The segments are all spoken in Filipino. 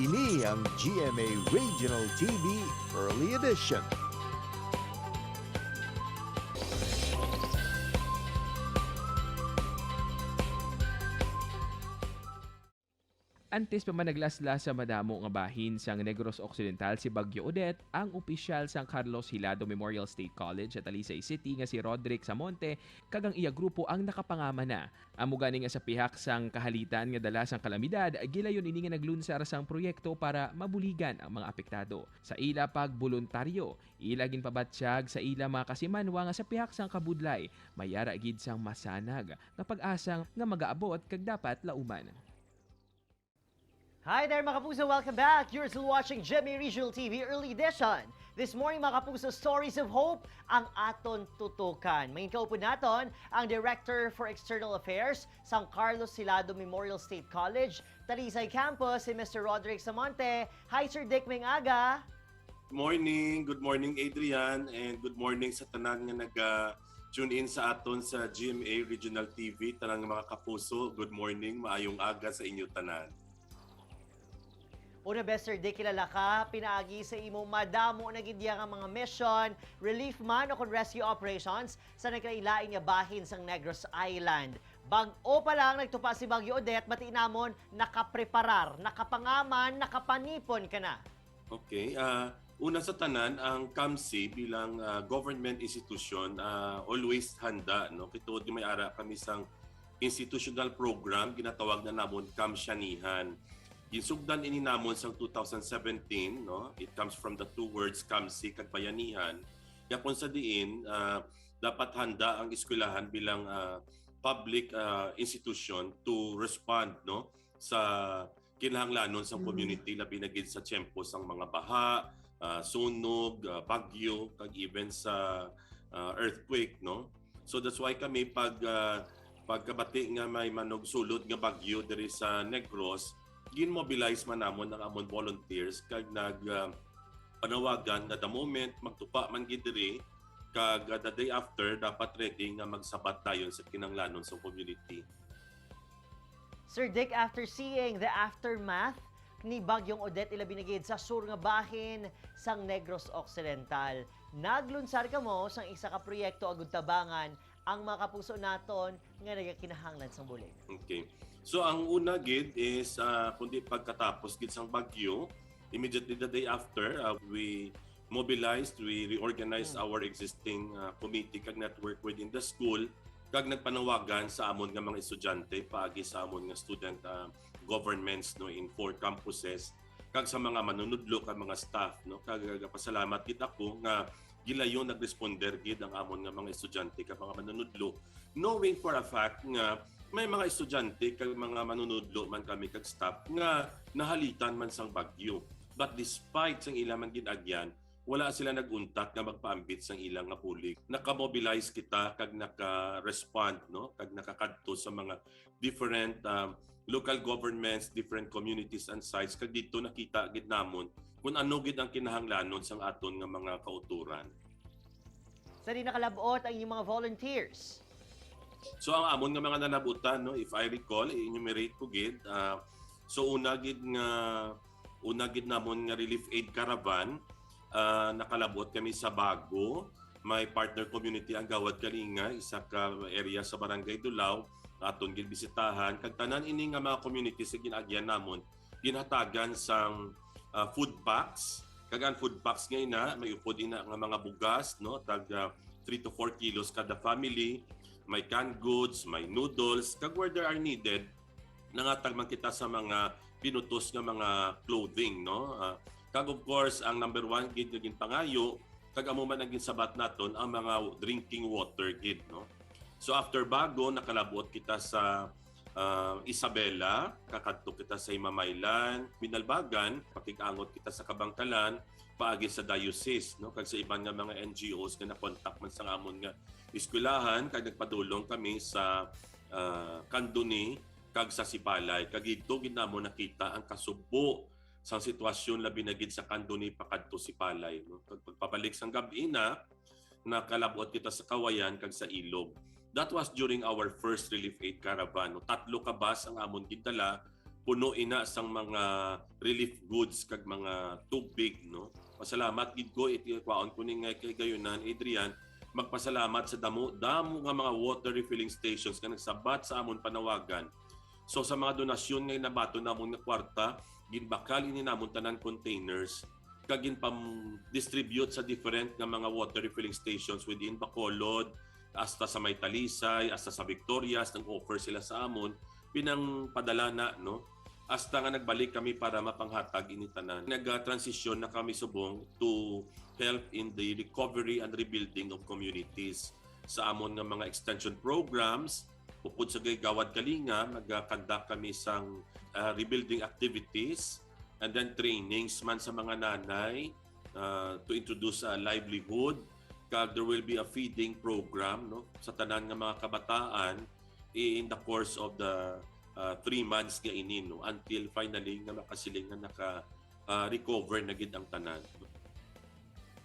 Ini ang GMA Regional TV Early Edition. Antes pa managlasla sa madamo nga bahin sang Negros Occidental si Bagyo Odette, ang opisyal sang Carlos Hilado Memorial State College at Talisay City nga si Rhoderick Samonte kagang iya grupo ang nakapangama na. Amo gani nga sa pihak sang kahalitan nga dala sang kalamidad, gilayon ini nga naglunsar sang proyekto para mabuligan ang mga apektado. Sa ila pag voluntaryo, ila ginpabatsyag sa ila mga kasimanwa nga sa pihak sang kabudlay, mayara gid sang masanag nga pag-asang nga magaabot kag dapat lauman. Hi there mga kapuso, welcome back. You're still watching GMA Regional TV Early Edition. This morning mga kapuso, Stories of Hope, ang aton tutukan. May kaupo naton ang Director for External Affairs sa Carlos Hilado Memorial State College, Talisay Campus, si Mr. Rhoderick Samonte. Hi Sir Dick, may aga. Good morning Adrian, and good morning sa tanan nga nag-tune in sa aton sa GMA Regional TV. Tanang mga kapuso, good morning, maayong aga sa inyo tanan. Una best Sir Dick, kilala ka, pinaagi sa imo madamo na gidya nga mga mission, relief man o rescue operations sa nagkailain nga bahin sang Negros Island. Bag-o pa lang nagtupa si Bagyo Odette, bati namon nakapreparar, nakapangaman, nakapanipon ka na. Okay, una sa tanan, ang CAMC bilang government institution always handa, no? Kituod may ara kami sang institutional program ginatawag na namon kamsyanihan. Gisugdan ini namon sa 2017, no? It comes from the two words CAMC kag bayanihan. Yapon sa diin dapat handa ang eskwelahan bilang public institution to respond, no, sa kinahanglanon sa community labi na gid sa tiyempo sang mga baha, sunog, bagyo kag even sa earthquake, no. So that's why kami pagkabati nga may manog sulod nga bagyo diri sa Negros, gin-mobilize man namon ang amon volunteers kag panawagan na the moment magtupa man gid diri kag the day after dapat ready nga magsabat dayon sa kinahanglanon sa community. Sir Dick, after seeing the aftermath ni Bagyong Odette ilabi na gid sa sur nga bahin sang Negros Occidental, naglunsar ka mo sang isa ka proyekto agud tabangan ang mga kapuso naton nga nagakinahanglan sang bulig. Okay. So ang una gid is kundi pagkatapos gid sang bagyo, immediately the day after, we mobilized, we reorganized our existing committee kag network within the school kag nagpanawagan sa amon nga mga estudyante paagi sa amon nga student governments, no, in 4 campuses kag sa mga manunudlo kag mga staff, no. Kag pasalamat gid ako nga gilayon nagresponder gid ang amon nga mga estudyante kag mga manunudlo, knowing for a fact nga may mga estudyante kag mga manunudlo man kami kag staff nga nahalitan man sang bagyo. But despite sang ilang man ginagyan, wala sila naguntat nga magpaambit sang ilang nga pulig. Naka-mobilize kita kag naka-respond, no, kag nakakadto sa mga different local governments, different communities and sites kag dito nakita gid namon kung ano gid ang kinahanglanon sang aton nga mga kauturan. Sa di nakalabot ang inyong mga volunteers. So ang amon nga mga nanabutan, no, if I recall, enumerate ko gid. So una gid namon nga relief aid caravan, nakalabot kami sa Bago. May partner community ang Gawad Kalinga, isa ka area sa Barangay Dulaw, aton gid bisitahan. Kag tanan ini nga mga communities sa ginagyan namon, ginhatagan sang food packs. Kag ang food packs nga ina, may upod ina nga mga bugas, no, tag 3 to 4 kilos kada family. May canned goods, may noodles, kag where there are needed, nangatag man kita sa mga pinutos nga mga clothing, no? Kag of course, ang number 1 gid naging pangayo, kag amo man naging sabat naton ang mga drinking water gid, no? So after Bago, nakalabot kita sa Isabela, kakadto kita sa Imamaylan, Binalbagan, pakikangot kita sa Kabangkalan, paagi sa diocese, no, kag sa ibang nga mga NGOs nga na-contact man sa amon nga eskwelahan, kag nagpadulong kami sa Kanduni kag sa Sipalay. Kag ito gid namo nakita ang kasubo sa sitwasyon labi na gid sa Kanduni pakadto Sipalay, no. Kag pagpabalik sang gabi na nakalabot kita sa Kawayan kag sa Ilog. That was during our first relief aid caravan, no. 3 ka bus ang amon gidala puno ina sang mga relief goods kag mga tubig, no. Pasalamat gid ko iti kwaon kuning kay gayunan Adrian, magpasalamat sa damo nga mga water refilling stations nga nagsabat sa amon panawagan. So sa mga donasyon nga nabato namon nga kwarta, ginbakal ini namon tanan containers kag ginpam-distribute sa different nga mga water refilling stations within Bacolod, hasta sa may Talisay, hasta sa Victorias, nag-offer sila sa amon, pinang padala na, no? Hasta nga nagbalik kami para mapanghatag ini tanan. Nag-transition na kami subong to help in the recovery and rebuilding of communities. Sa amon nga mga extension programs, pupud sa Gawad Kalinga, nag-conduct kami sang rebuilding activities and then trainings man sa mga nanay to introduce a livelihood. Kag there will be a feeding program, no, sa tanan nga mga kabataan in the course of the 3 months nga ini, no, until finally nga makasiling nga naka-recover na gid ang tanan.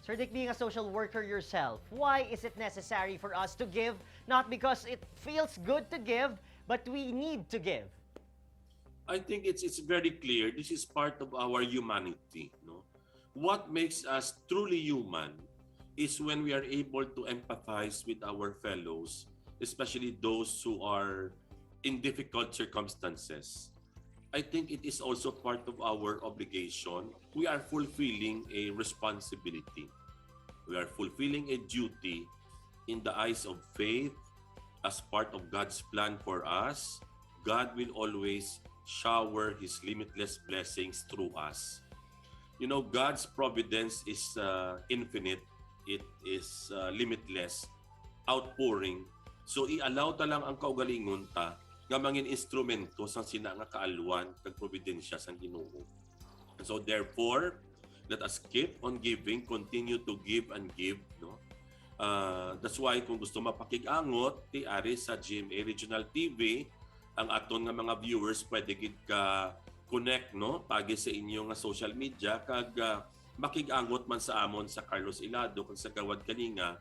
Sir Dick, being a social worker yourself, why is it necessary for us to give? Not because it feels good to give, but we need to give. I think it's very clear this is part of our humanity, no. What makes us truly human is when we are able to empathize with our fellows, especially those who are in difficult circumstances. I think it is also part of our obligation. We are fulfilling a responsibility. We are fulfilling a duty in the eyes of faith as part of God's plan for us. God will always shower His limitless blessings through us. You know, God's providence is infinite. It is limitless, outpouring. So i-allow ta lang ang kaugalingon ta nga mangin instrumento sa sina nga kaalwan kag providensya sang Ginoo. And so therefore, let us keep on giving, continue to give and give, no. That's why kung gusto mapakig-angot ti ari sa GMA Regional TV, ang aton nga mga viewers pwede gid ka connect, no, pagi sa inyo nga social media kag makig-angot man sa amon sa Carlos Ilado kag sa Gawad Kalinga.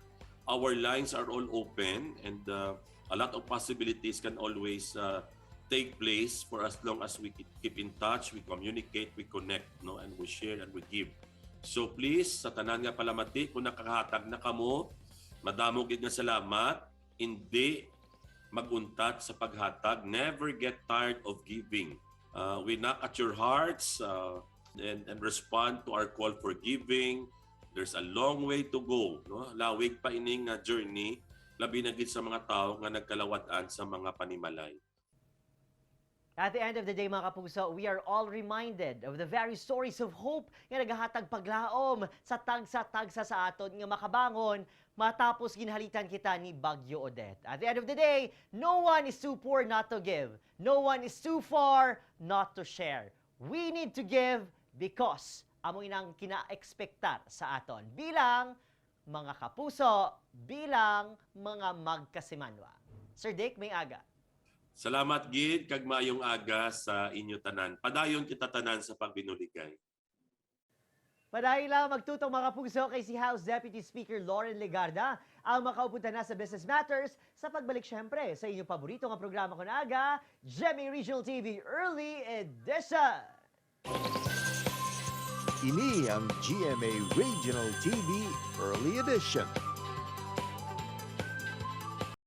Our lines are all open and a lot of possibilities can always take place for as long as we keep in touch, we communicate, we connect, no, and we share and we give. So please, sa tanan nga palamati, kung nakakahatag na kamo, madamo gid nga salamat. Hindi maguntat sa paghatag. Never get tired of giving. We knock at your hearts and respond to our call for giving. There's a long way to go, no? Lawig pa ining journey, labi na gid sa mga tao nga nagkalawat-an sa mga panimalay. At the end of the day, mga kapuso, we are all reminded of the very stories of hope nga naghahatag paglaom sa tagsa-tagsa sa aton nga makabangon matapos ginhalitan kita ni Bagyo Odette. At the end of the day, no one is too poor not to give. No one is too far not to share. We need to give because amo inang kina-expectar sa aton bilang mga kapuso, bilang mga magkasimanwa. Sir Dick, may aga. Salamat gid kag maayong aga sa inyo tanan. Padayon kita tanan sa pagbinuligay. Padahil lang magtutong mga kapuso kay si House Deputy Speaker Lauren Legarda ang makaupunta na sa Business Matters sa pagbalik syempre sa inyong paborito nga programa ko na aga, GMA Regional TV Early Edition. Ini ang GMA Regional TV Early Edition.